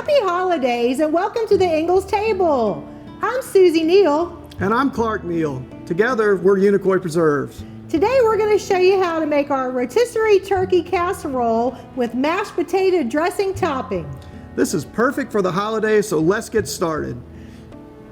Happy holidays and welcome to the Ingles table. I'm Susie Neal. And I'm Clark Neal. Together, we're Unicoi Preserves. Today we're going to show you how to make our rotisserie turkey casserole with mashed potato dressing topping. This is perfect for the holidays, so let's get started.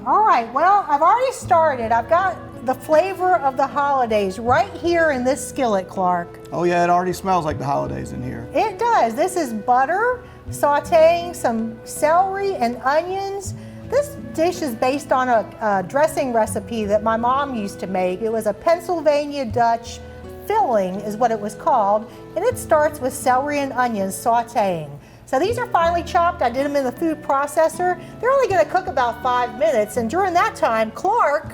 All right, well, I've already started. I've got the flavor of the holidays right here in this skillet, Clark. Oh yeah, it already smells like the holidays in here. It does. This is butter, sauteing some celery and onions. This dish is based on a dressing recipe that my mom used to make. It was a Pennsylvania Dutch filling is what it was called, and it starts with celery and onions sauteing. So these are finely chopped. I did them in the food processor. They're only going to cook about 5 minutes, and during that time, Clark...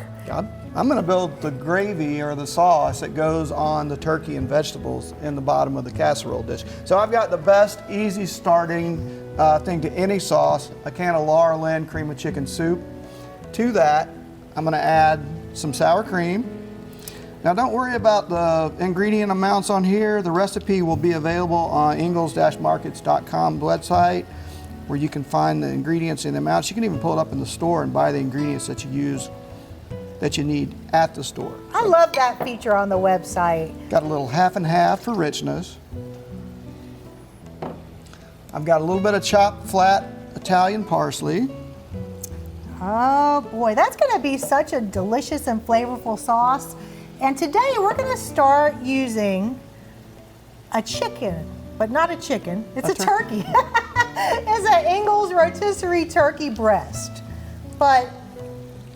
I'm going to build the gravy or the sauce that goes on the turkey and vegetables in the bottom of the casserole dish. So I've got the best, easy starting thing to any sauce, a can of Laura Lynn cream of chicken soup. To that, I'm going to add some sour cream. Now don't worry about the ingredient amounts on here. The recipe will be available on ingles-markets.com website, where you can find the ingredients and the amounts. You can even pull it up in the store and buy the ingredients that you use, that you need at the store. I love that feature on the website. Got a little half and half for richness. I've got a little bit of chopped flat Italian parsley. Oh boy, that's going to be such a delicious and flavorful sauce. And today we're going to start using a chicken, but not a chicken, it's a turkey. It's an Ingles rotisserie turkey breast. But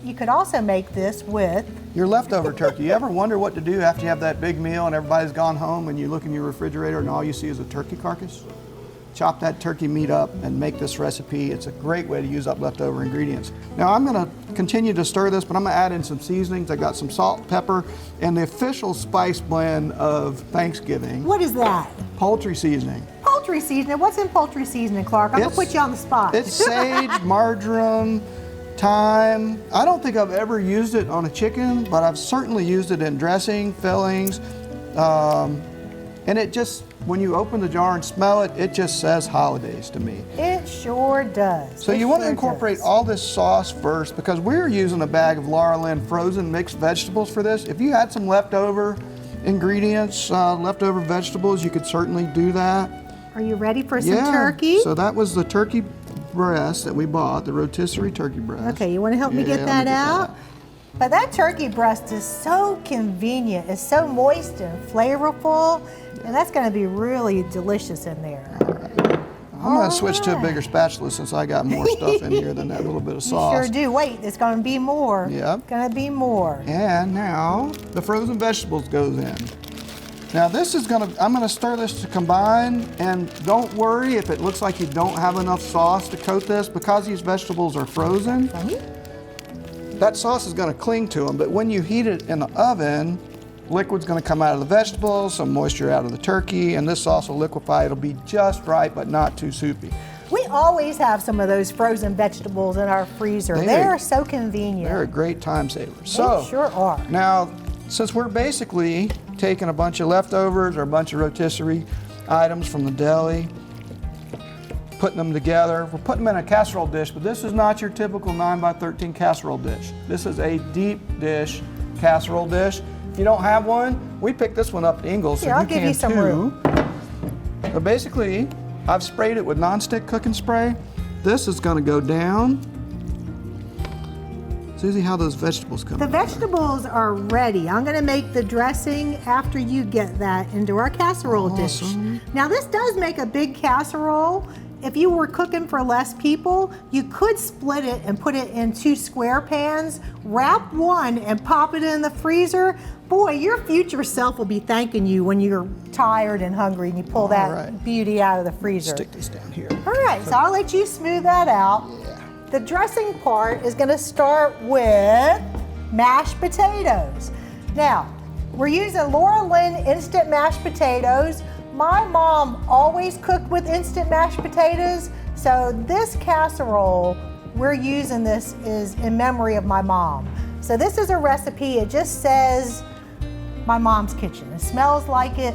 you could also make this with your leftover turkey. You ever wonder what to do after you have that big meal and everybody's gone home and you look in your refrigerator and all you see is a turkey carcass? Chop that turkey meat up and make this recipe. It's a great way to use up leftover ingredients. Now I'm going to continue to stir this, but I'm going to add in some seasonings. I got some salt, pepper, and the official spice blend of Thanksgiving. What is that? Poultry seasoning. Poultry seasoning? What's in poultry seasoning, Clark? I'm going to put you on the spot. It's sage, marjoram, thyme. I don't think I've ever used it on a chicken, but I've certainly used it in dressing, fillings, and it just, when you open the jar and smell it, it just says holidays to me. It sure does. So you want to incorporate all this sauce first, because we're using a bag of Laura Lynn frozen mixed vegetables for this. If you had some leftover ingredients, leftover vegetables, you could certainly do that. Are you ready for some turkey? So that was the turkey breast that we bought, the rotisserie turkey breast. Okay, you want to help me get that out? But that turkey breast is so convenient. It's so moist and flavorful, and that's going to be really delicious in there. I'm going to switch to a bigger spatula since I got more stuff in here than that little bit of sauce. You sure do. Wait, it's going to be more. Yep. It's going to be more. And now the frozen vegetables goes in. Now this is I'm going to stir this to combine, and don't worry if it looks like you don't have enough sauce to coat this, because these vegetables are frozen. That sauce is going to cling to them, but when you heat it in the oven, liquid's going to come out of the vegetables, some moisture out of the turkey, and this sauce will liquefy. It'll be just right, but not too soupy. We always have some of those frozen vegetables in our freezer. They are so convenient. They're a great time saver. They sure are. Now, since we're basically taking a bunch of leftovers or a bunch of rotisserie items from the deli, putting them together. We're putting them in a casserole dish, but this is not your typical 9x13 casserole dish. This is a deep dish casserole dish. If you don't have one, we picked this one up at Ingles, so I'll give you some room. But basically, I've sprayed it with nonstick cooking spray. This is going to go down. Susie, how those vegetables come? The vegetables are ready. I'm going to make the dressing after you get that into our casserole dish. Now this does make a big casserole. If you were cooking for less people, you could split it and put it in 2 square pans, wrap one and pop it in the freezer. Boy, your future self will be thanking you when you're tired and hungry and you pull that beauty out of the freezer. Stick this down here. All right, so I'll let you smooth that out. Yeah. The dressing part is going to start with mashed potatoes. Now, we're using Laura Lynn instant mashed potatoes. My mom always cooked with instant mashed potatoes, so this casserole, we're using this is in memory of my mom. So this is a recipe, it just says my mom's kitchen. It smells like it.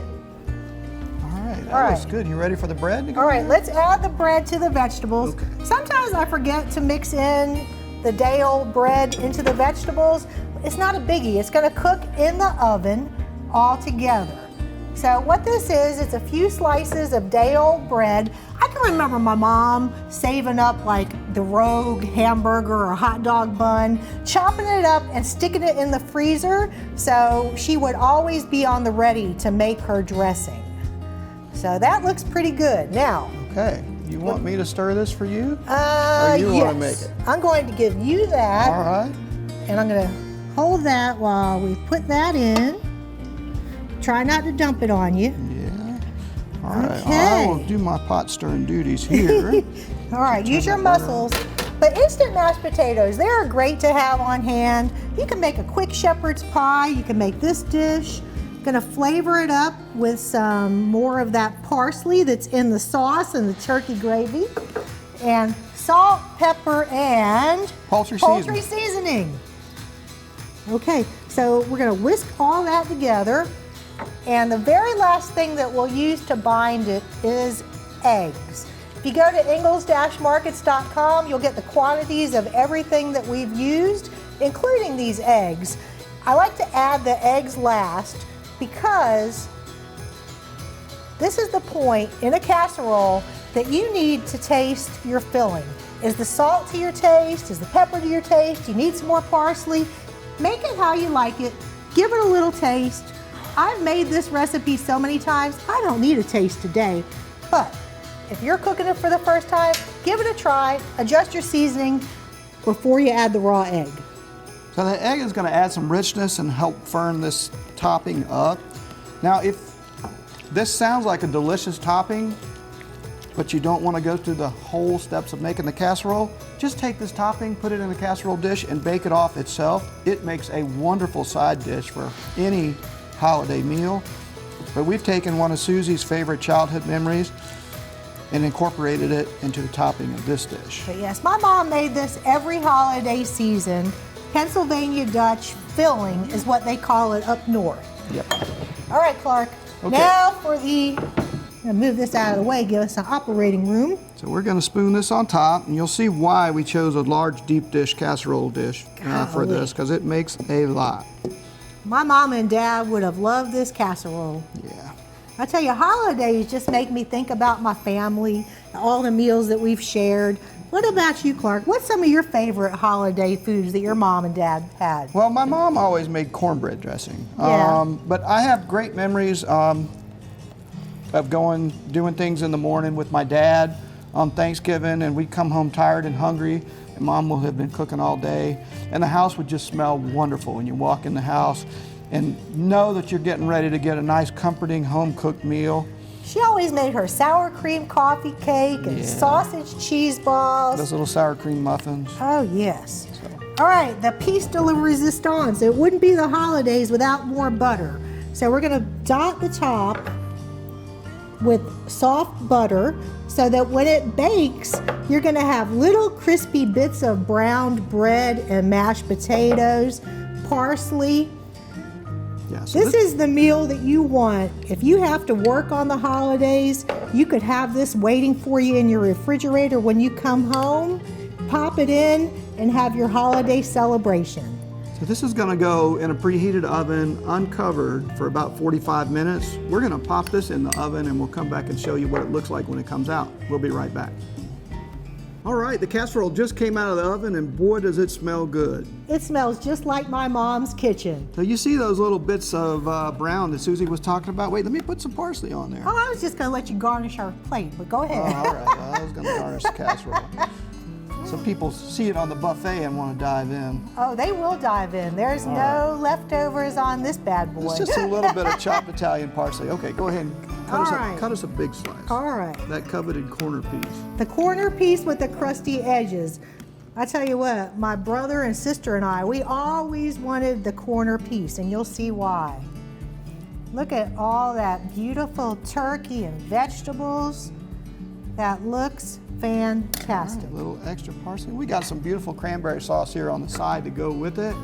All right, That looks good. You ready for the bread to go? All right, let's add the bread to the vegetables. Okay. Sometimes I forget to mix in the day-old bread into the vegetables. It's not a biggie. It's going to cook in the oven all together. So what this is, it's a few slices of day-old bread. I can remember my mom saving up like the Rogue hamburger or hot dog bun, chopping it up and sticking it in the freezer so she would always be on the ready to make her dressing. So that looks pretty good. Now, okay, you want me to stir this for you? Or you want to make it? I'm going to give you that. All right. And I'm going to hold that while we put that in. Try not to dump it on you. Yeah. All right. Okay. I will do my pot stirring duties here. All right, use your muscles. But instant mashed potatoes, they are great to have on hand. You can make a quick shepherd's pie. You can make this dish. Gonna flavor it up with some more of that parsley that's in the sauce and the turkey gravy. And salt, pepper, and Poultry seasoning. Okay, so we're gonna whisk all that together. And the very last thing that we'll use to bind it is eggs. If you go to ingles-markets.com, you'll get the quantities of everything that we've used, including these eggs. I like to add the eggs last because this is the point in a casserole that you need to taste your filling. Is the salt to your taste? Is the pepper to your taste? You need some more parsley? Make it how you like it. Give it a little taste. I've made this recipe so many times, I don't need a taste today. But if you're cooking it for the first time, give it a try. Adjust your seasoning before you add the raw egg. So the egg is going to add some richness and help firm this topping up. Now, if this sounds like a delicious topping, but you don't want to go through the whole steps of making the casserole, just take this topping, put it in a casserole dish, and bake it off itself. It makes a wonderful side dish for any holiday meal. But we've taken one of Susie's favorite childhood memories and incorporated it into the topping of this dish. But yes, my mom made this every holiday season. Pennsylvania Dutch filling is what they call it up north. Yep. All right, Clark. Okay. Now for I'm gonna move this out of the way, give us an operating room. So we're going to spoon this on top, and you'll see why we chose a large deep dish casserole dish for this, because it makes a lot. My mom and dad would have loved this casserole. Yeah. I tell you, holidays just make me think about my family, all the meals that we've shared. What about you, Clark? What's some of your favorite holiday foods that your mom and dad had? Well, my mom always made cornbread dressing. Yeah. But I have great memories of doing things in the morning with my dad on Thanksgiving, and we'd come home tired and hungry, and Mom will have been cooking all day, and the house would just smell wonderful when you walk in the house and know that you're getting ready to get a nice, comforting, home-cooked meal. She always made her sour cream coffee cake and sausage cheese balls. Those little sour cream muffins. Oh, yes. All right, the piece de la resistance. It wouldn't be the holidays without more butter. So we're going to dot the top with soft butter so that when it bakes, you're going to have little crispy bits of browned bread and mashed potatoes, parsley. Yeah, so This is the meal that you want. If you have to work on the holidays, you could have this waiting for you in your refrigerator when you come home. Pop it in and have your holiday celebration. So this is going to go in a preheated oven, uncovered, for about 45 minutes. We're going to pop this in the oven, and we'll come back and show you what it looks like when it comes out. We'll be right back. All right, the casserole just came out of the oven, and boy, does it smell good. It smells just like my mom's kitchen. So you see those little bits of brown that Susie was talking about? Wait, let me put some parsley on there. Oh, I was just going to let you garnish our plate, but go ahead. Oh, all right, well, I was going to garnish the casserole. So people see it on the buffet and want to dive in. Oh, they will dive in. There's no leftovers on this bad boy. It's just a little bit of chopped Italian parsley. Okay, go ahead and cut us a big slice. All right. That coveted corner piece. The corner piece with the crusty edges. I tell you what, my brother and sister and I, we always wanted the corner piece, and you'll see why. Look at all that beautiful turkey and vegetables. That looks fantastic. A little extra parsley. We got some beautiful cranberry sauce here on the side to go with it.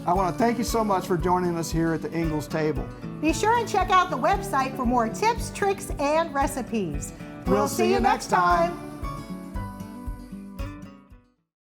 I want to thank you so much for joining us here at the Ingles table. Be sure and check out the website for more tips, tricks, and recipes. We'll see you next time.